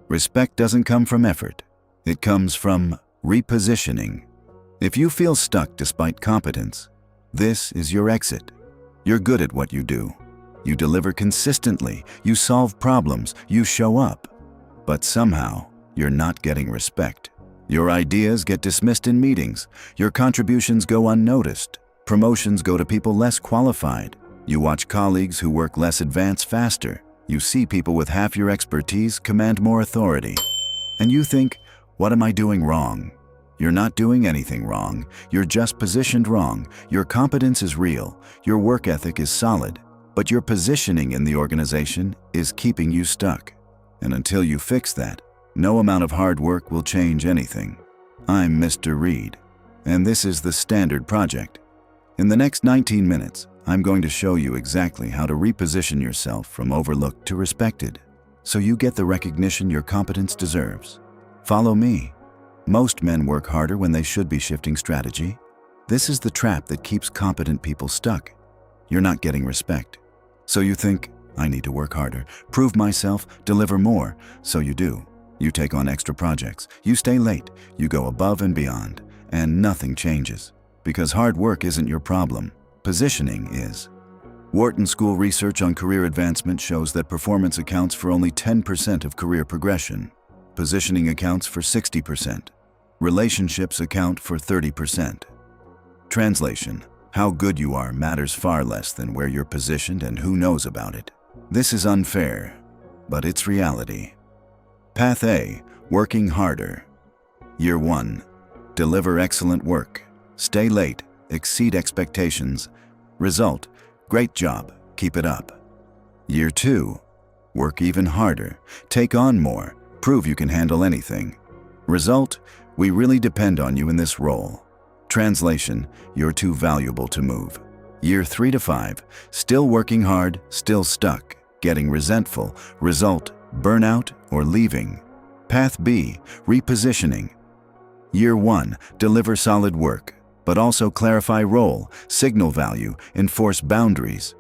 Respect doesn't come from effort. It comes from repositioning. If you feel stuck despite competence, this is your exit. You're good at what you do. You deliver consistently, you solve problems, you show up. But somehow, you're not getting respect. Your ideas get dismissed in meetings. Your contributions go unnoticed. Promotions go to people less qualified. You watch colleagues who work less advanced faster. You see people with half your expertise command more authority. And you think, what am I doing wrong? You're not doing anything wrong. You're just positioned wrong. Your competence is real. Your work ethic is solid. But your positioning in the organization is keeping you stuck. And until you fix that, no amount of hard work will change anything. I'm Mr. Reed, and this is the Standard Project. In the next 19 minutes, I'm going to show you exactly how to reposition yourself from overlooked to respected, so you get the recognition your competence deserves. Follow me. Most men work harder when they should be shifting strategy. This is the trap that keeps competent people stuck. You're not getting respect. So you think, I need to work harder, prove myself, deliver more. So you do. You take on extra projects. You stay late. You go above and beyond. And nothing changes. Because hard work isn't your problem. Positioning is. Wharton School research on career advancement shows that performance accounts for only 10% of career progression. Positioning accounts for 60%. Relationships account for 30%. Translation: how good you are matters far less than where you're positioned and who knows about it. This is unfair, but it's reality. Path A: working harder. Year 1: deliver excellent work. Stay late, exceed expectations. Result: great job, keep it up. Year 2: work even harder. Take on more, prove you can handle anything. Result: we really depend on you in this role. Translation: you're too valuable to move. Year 3 to 5: still working hard, still stuck, getting resentful. Result: burnout or leaving. Path B: repositioning. Year 1: deliver solid work, but also clarify role, signal value, enforce boundaries.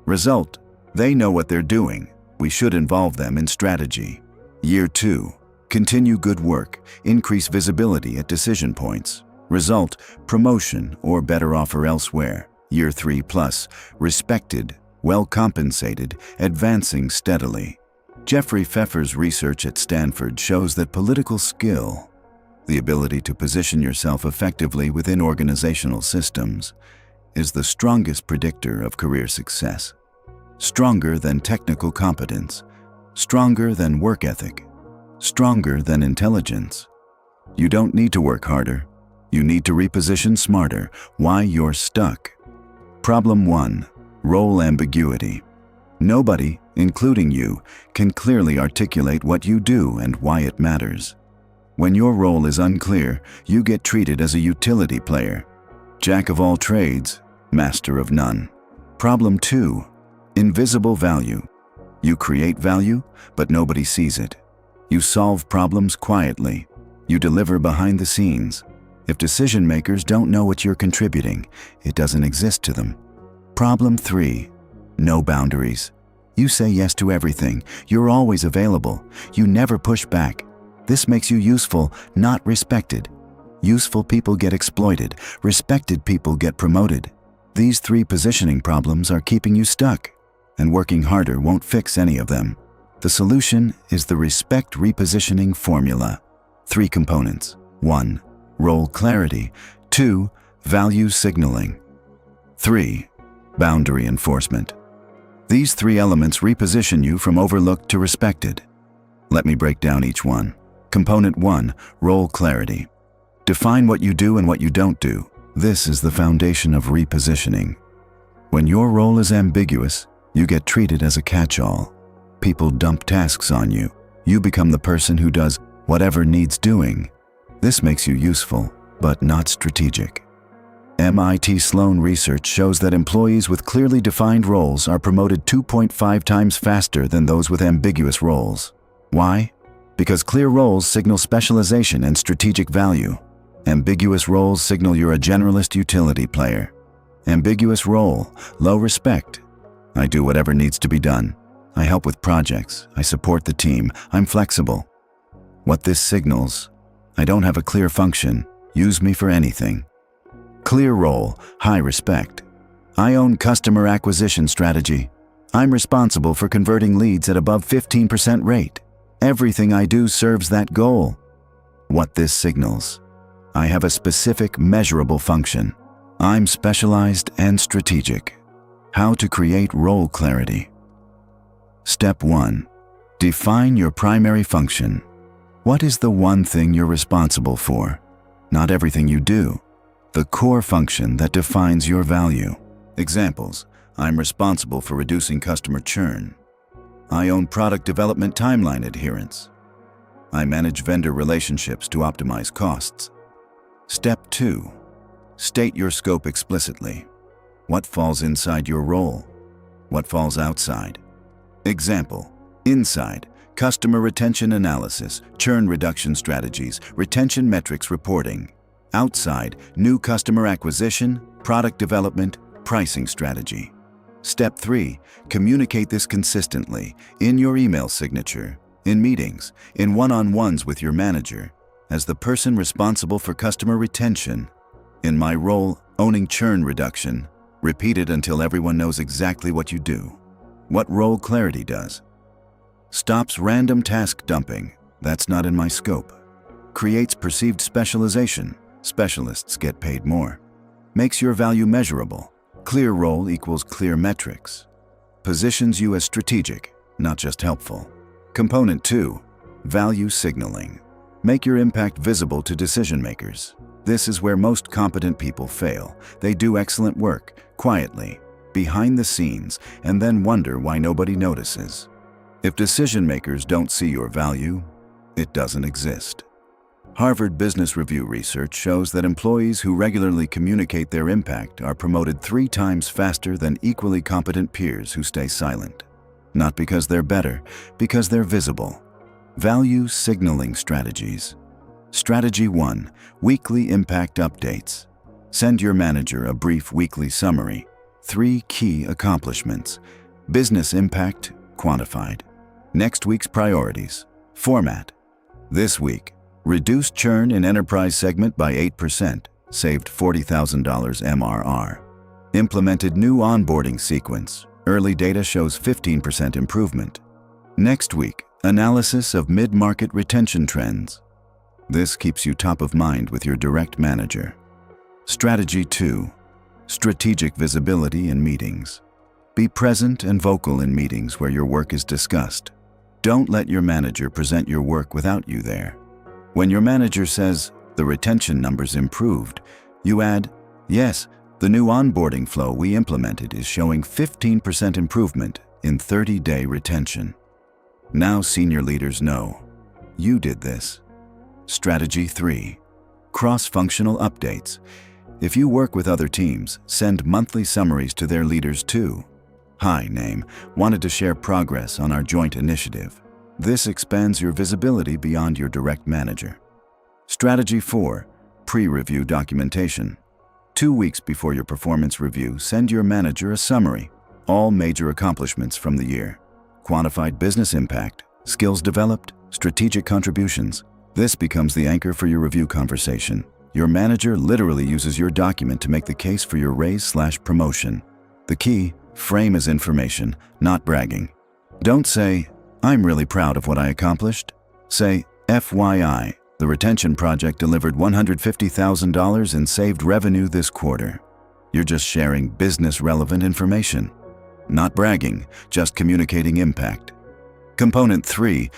Result: they know what they're doing. We should involve them in strategy. Year 2: continue good work, increase visibility at decision points. Result: promotion or better offer elsewhere. Year 3+, respected, well compensated, advancing steadily. Jeffrey Pfeffer's research at Stanford shows that political skill, the ability to position yourself effectively within organizational systems, is the strongest predictor of career success. Stronger than technical competence, stronger than work ethic, stronger than intelligence. You don't need to work harder. You need to reposition smarter. Why you're stuck. Problem 1: role ambiguity. Nobody, including you, can clearly articulate what you do and why it matters. When your role is unclear, you get treated as a utility player. Jack of all trades, master of none. Problem 2: invisible value. You create value, but nobody sees it. You solve problems quietly. You deliver behind the scenes. If decision makers don't know what you're contributing, it doesn't exist to them. Problem 3: no boundaries. You say yes to everything. You're always available. You never push back. This makes you useful, not respected. Useful people get exploited. Respected people get promoted. These 3 positioning problems are keeping you stuck, and working harder won't fix any of them. The solution is the respect repositioning formula. 3 components. 1. Role clarity. 2. Value signaling. 3. Boundary enforcement. These 3 elements reposition you from overlooked to respected. Let me break down each one. Component 1. Role clarity. Define what you do and what you don't do. This is the foundation of repositioning. When your role is ambiguous, you get treated as a catch-all. People dump tasks on you. You become the person who does whatever needs doing. This makes you useful, but not strategic. MIT Sloan research shows that employees with clearly defined roles are promoted 2.5 times faster than those with ambiguous roles. Why? Because clear roles signal specialization and strategic value. Ambiguous roles signal you're a generalist utility player. Ambiguous role, low respect. I do whatever needs to be done. I help with projects. I support the team. I'm flexible. What this signals: I don't have a clear function, use me for anything. Clear role, high respect. I own customer acquisition strategy. I'm responsible for converting leads at above 15% rate. Everything I do serves that goal. What this signals: I have a specific, measurable function. I'm specialized and strategic. How to create role clarity. Step 1. Define your primary function. What is the one thing you're responsible for? Not everything you do. The core function that defines your value. Examples: I'm responsible for reducing customer churn. I own product development timeline adherence. I manage vendor relationships to optimize costs. Step 2. State your scope explicitly. What falls inside your role? What falls outside? Example: inside, customer retention analysis, churn reduction strategies, retention metrics reporting. Outside, new customer acquisition, product development, pricing strategy. Step 3. Communicate this consistently, in your email signature, in meetings, in one-on-ones with your manager, as the person responsible for customer retention. In my role, owning churn reduction, repeat it until everyone knows exactly what you do. What role clarity does: stops random task dumping, that's not in my scope. Creates perceived specialization, specialists get paid more. Makes your value measurable. Clear role equals clear metrics. Positions you as strategic, not just helpful. Component 2. Value signaling. Make your impact visible to decision makers. This is where most competent people fail. They do excellent work, quietly, behind the scenes, and then wonder why nobody notices. If decision makers don't see your value, it doesn't exist. Harvard Business Review research shows that employees who regularly communicate their impact are promoted 3 times faster than equally competent peers who stay silent. Not because they're better, because they're visible. Value signaling strategies. Strategy 1. Weekly impact updates. Send your manager a brief weekly summary. 3 key accomplishments. Business impact quantified. Next week's priorities. Format. This week, reduced churn in enterprise segment by 8%, saved $40,000 MRR. Implemented new onboarding sequence. Early data shows 15% improvement. Next week, analysis of mid-market retention trends. This keeps you top of mind with your direct manager. Strategy 2. Strategic visibility in meetings. Be present and vocal in meetings where your work is discussed. Don't let your manager present your work without you there. When your manager says, "The retention numbers improved," you add, "Yes, the new onboarding flow we implemented is showing 15% improvement in 30-day retention." Now senior leaders know you did this. Strategy 3. Cross-functional updates. If you work with other teams, send monthly summaries to their leaders too. Hi, name, wanted to share progress on our joint initiative. This expands your visibility beyond your direct manager. Strategy 4. Pre-review documentation. 2 weeks before your performance review, send your manager a summary. All major accomplishments from the year. Quantified business impact, skills developed, strategic contributions. This becomes the anchor for your review conversation. Your manager literally uses your document to make the case for your raise/promotion. The key: frame as information, not bragging. Don't say, "I'm really proud of what I accomplished." Say, "FYI, the retention project delivered $150,000 in saved revenue this quarter." You're just sharing business-relevant information. Not bragging, just communicating impact. Component 3.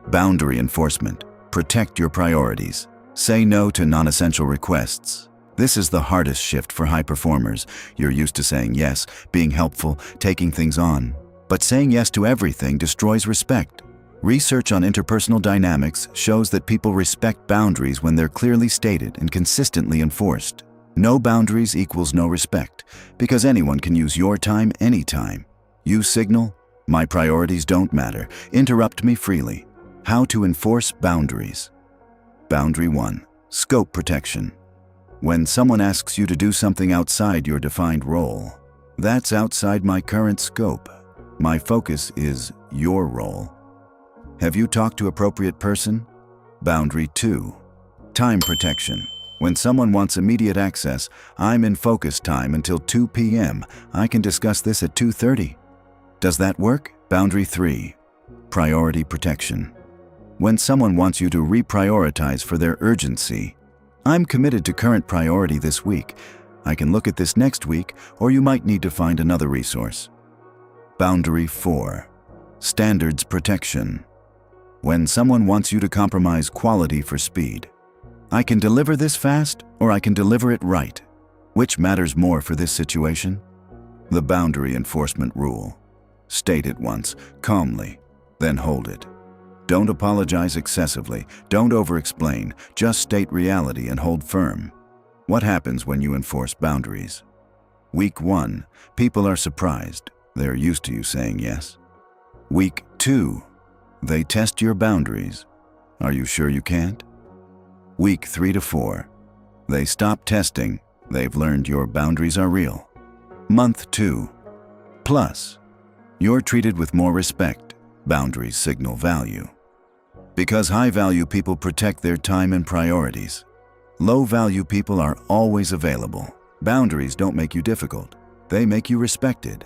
Boundary enforcement. Protect your priorities. Say no to non-essential requests. This is the hardest shift for high performers. You're used to saying yes, being helpful, taking things on. But saying yes to everything destroys respect. Research on interpersonal dynamics shows that people respect boundaries when they're clearly stated and consistently enforced. No boundaries equals no respect, because anyone can use your time anytime. You signal, "My priorities don't matter. Interrupt me freely." How to enforce boundaries. Boundary 1. Scope protection. When someone asks you to do something outside your defined role, that's outside my current scope. My focus is your role. Have you talked to appropriate person? Boundary 2. Time protection. When someone wants immediate access, I'm in focus time until 2 p.m. I can discuss this at 2:30. Does that work? Boundary 3. Priority protection. When someone wants you to reprioritize for their urgency, I'm committed to current priority this week. I can look at this next week, or you might need to find another resource. Boundary 4. Standards protection. When someone wants you to compromise quality for speed, I can deliver this fast, or I can deliver it right. Which matters more for this situation? The boundary enforcement rule. State it once, calmly, then hold it. Don't apologize excessively, don't over-explain, just state reality and hold firm. What happens when you enforce boundaries? Week 1, people are surprised. They're used to you saying yes. Week 2, they test your boundaries. Are you sure you can't? Week 3 to 4, they stop testing. They've learned your boundaries are real. Month 2, plus, you're treated with more respect. Boundaries signal value. Because high-value people protect their time and priorities. Low-value people are always available. Boundaries don't make you difficult. They make you respected.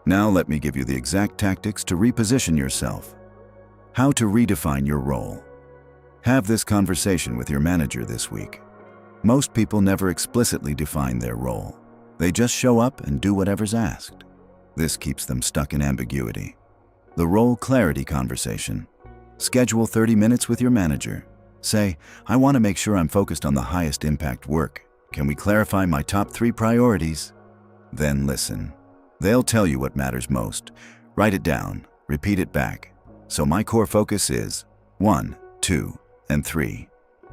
Now let me give you the exact tactics to reposition yourself. How to redefine your role. Have this conversation with your manager this week. Most people never explicitly define their role. They just show up and do whatever's asked. This keeps them stuck in ambiguity. The role clarity conversation. Schedule 30 minutes with your manager. Say, I want to make sure I'm focused on the highest impact work. Can we clarify my top 3 priorities? Then listen. They'll tell you what matters most. Write it down, repeat it back. So my core focus is 1, 2, and 3.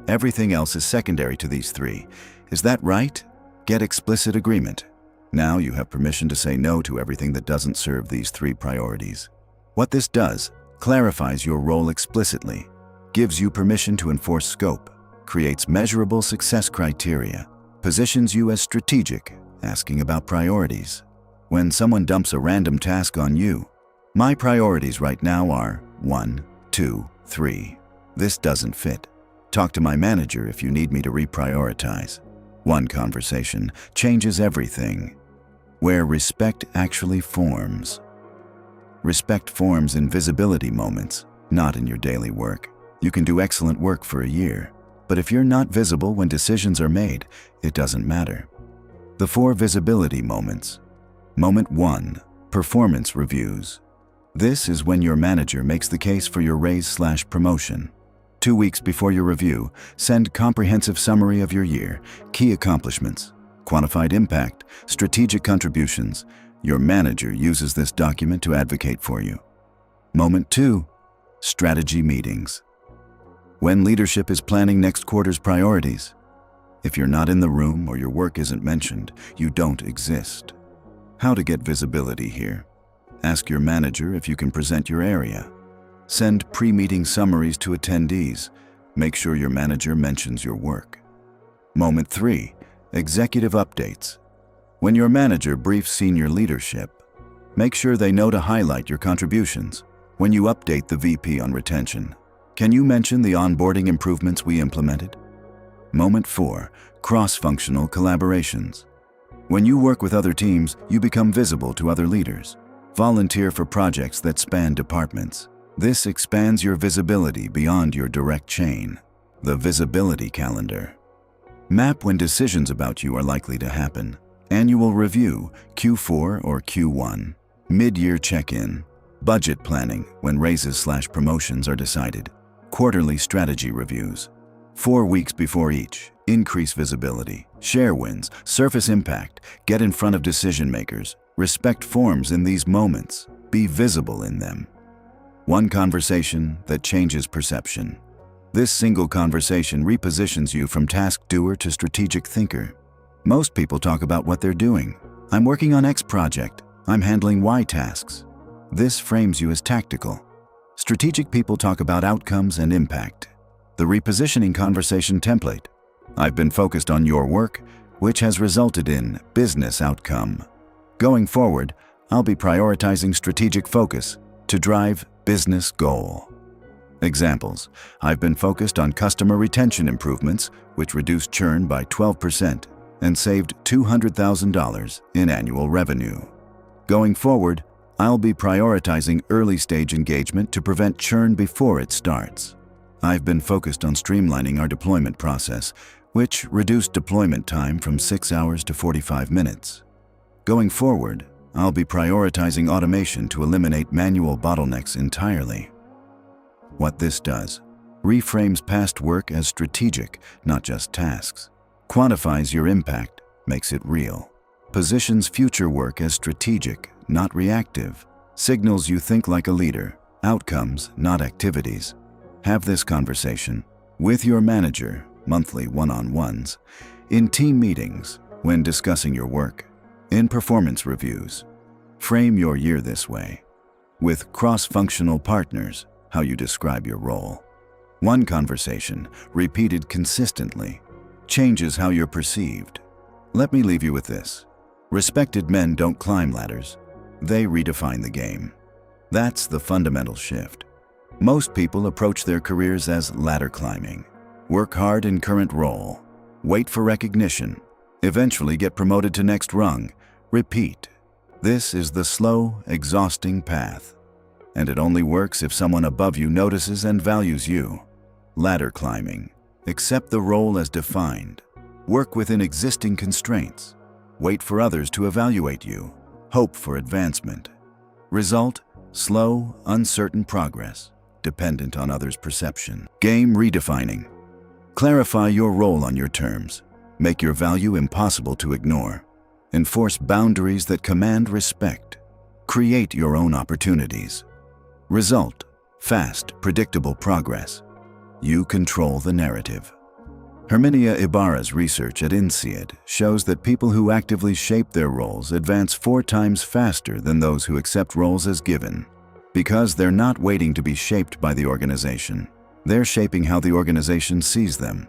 Everything else is secondary to these 3. Is that right? Get explicit agreement. Now you have permission to say no to everything that doesn't serve these 3 priorities. What this does, clarifies your role explicitly, gives you permission to enforce scope, creates measurable success criteria, positions you as strategic, asking about priorities. When someone dumps a random task on you, my priorities right now are 1, 2, 3. This doesn't fit. Talk to my manager if you need me to reprioritize. One conversation changes everything. Where respect actually forms. Respect forms in visibility moments, not in your daily work. You can do excellent work for a year, but if you're not visible when decisions are made, it doesn't matter. The 4 visibility moments. Moment 1, performance reviews. This is when your manager makes the case for your raise/promotion. 2 weeks before your review, send comprehensive summary of your year, key accomplishments, quantified impact, strategic contributions. Your manager uses this document to advocate for you. Moment 2, strategy meetings. When leadership is planning next quarter's priorities. If you're not in the room or your work isn't mentioned, you don't exist. How to get visibility here. Ask your manager if you can present your area. Send pre-meeting summaries to attendees. Make sure your manager mentions your work. Moment 3, executive updates. When your manager briefs senior leadership, make sure they know to highlight your contributions. When you update the VP on retention, can you mention the onboarding improvements we implemented? Moment 4, cross-functional collaborations. When you work with other teams, you become visible to other leaders. Volunteer for projects that span departments. This expands your visibility beyond your direct chain. The visibility calendar. Map when decisions about you are likely to happen. Annual review, Q4 or Q1. Mid-year check-in. Budget planning, when raises/promotions are decided. Quarterly strategy reviews. 4 weeks before each. Increase visibility. Share wins. Surface impact. Get in front of decision makers. Respect forms in these moments. Be visible in them. One conversation that changes perception. This single conversation repositions you from task doer to strategic thinker. Most people talk about what they're doing. I'm working on X project. I'm handling Y tasks. This frames you as tactical. Strategic people talk about outcomes and impact. The repositioning conversation template. I've been focused on your work, which has resulted in business outcome. Going forward, I'll be prioritizing strategic focus to drive business goal. Examples: I've been focused on customer retention improvements, which reduced churn by 12% and saved $200,000 in annual revenue. Going forward, I'll be prioritizing early-stage engagement to prevent churn before it starts. I've been focused on streamlining our deployment process, which reduced deployment time from 6 hours to 45 minutes. Going forward, I'll be prioritizing automation to eliminate manual bottlenecks entirely. What this does: reframes past work as strategic, not just tasks. Quantifies your impact, makes it real. Positions future work as strategic, not reactive. Signals you think like a leader, outcomes, not activities. Have this conversation with your manager, monthly one-on-ones, in team meetings, when discussing your work, in performance reviews. Frame your year this way. With cross-functional partners, how you describe your role. One conversation, repeated consistently, changes how you're perceived. Let me leave you with this. Respected men don't climb ladders. They redefine the game. That's the fundamental shift. Most people approach their careers as ladder climbing. Work hard in current role. Wait for recognition. Eventually get promoted to next rung. Repeat. This is the slow, exhausting path. And it only works if someone above you notices and values you. Ladder climbing. Accept the role as defined. Work within existing constraints. Wait for others to evaluate you. Hope for advancement. Result: slow, uncertain progress, dependent on others' perception. Game redefining. Clarify your role on your terms. Make your value impossible to ignore. Enforce boundaries that command respect. Create your own opportunities. Result: fast, predictable progress. You control the narrative. Herminia Ibarra's research at INSEAD shows that people who actively shape their roles advance 4 times faster than those who accept roles as given. Because they're not waiting to be shaped by the organization. They're shaping how the organization sees them.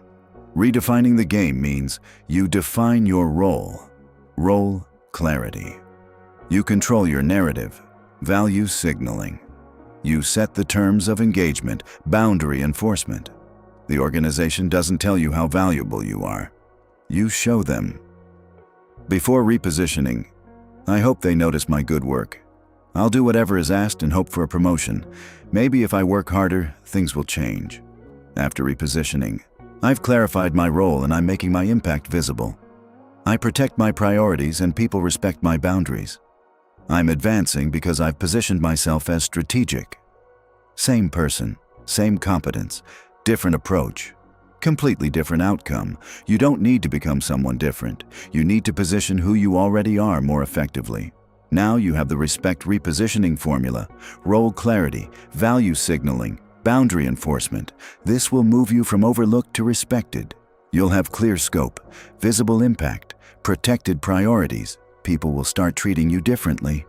Redefining the game means you define your role. Role clarity. You control your narrative. Value signaling. You set the terms of engagement, boundary enforcement. The organization doesn't tell you how valuable you are. You show them. Before repositioning, I hope they notice my good work. I'll do whatever is asked and hope for a promotion. Maybe if I work harder, things will change. After repositioning, I've clarified my role and I'm making my impact visible. I protect my priorities and people respect my boundaries. I'm advancing because I've positioned myself as strategic. Same person, same competence, different approach, completely different outcome. You don't need to become someone different. You need to position who you already are more effectively. Now you have the respect repositioning formula, role clarity, value signaling, boundary enforcement. This will move you from overlooked to respected. You'll have clear scope, visible impact, protected priorities. People will start treating you differently.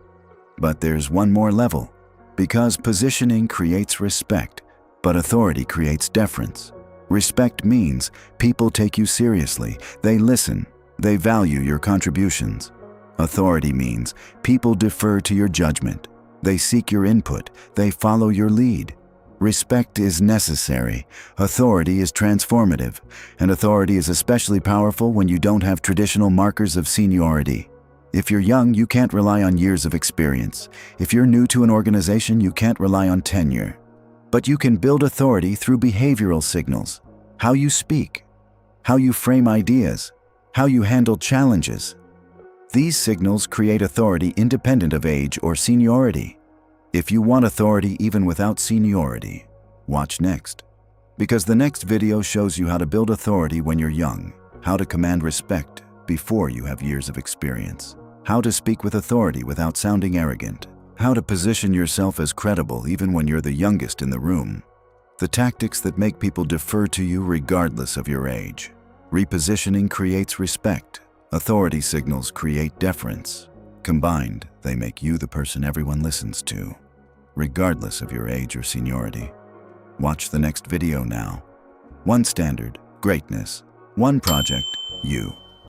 But there's one more level. Because positioning creates respect, but authority creates deference. Respect means people take you seriously, they listen, they value your contributions. Authority means people defer to your judgment, they seek your input, they follow your lead. Respect is necessary, authority is transformative, and authority is especially powerful when you don't have traditional markers of seniority. If you're young, you can't rely on years of experience. If you're new to an organization, you can't rely on tenure. But you can build authority through behavioral signals. How you speak, how you frame ideas, how you handle challenges. These signals create authority independent of age or seniority. If you want authority even without seniority, watch next. Because the next video shows you how to build authority when you're young, how to command respect before you have years of experience, how to speak with authority without sounding arrogant, how to position yourself as credible even when you're the youngest in the room, the tactics that make people defer to you regardless of your age. Repositioning creates respect. Authority signals create deference. Combined, they make you the person everyone listens to, regardless of your age or seniority. Watch the next video now. One standard, greatness. One project, you.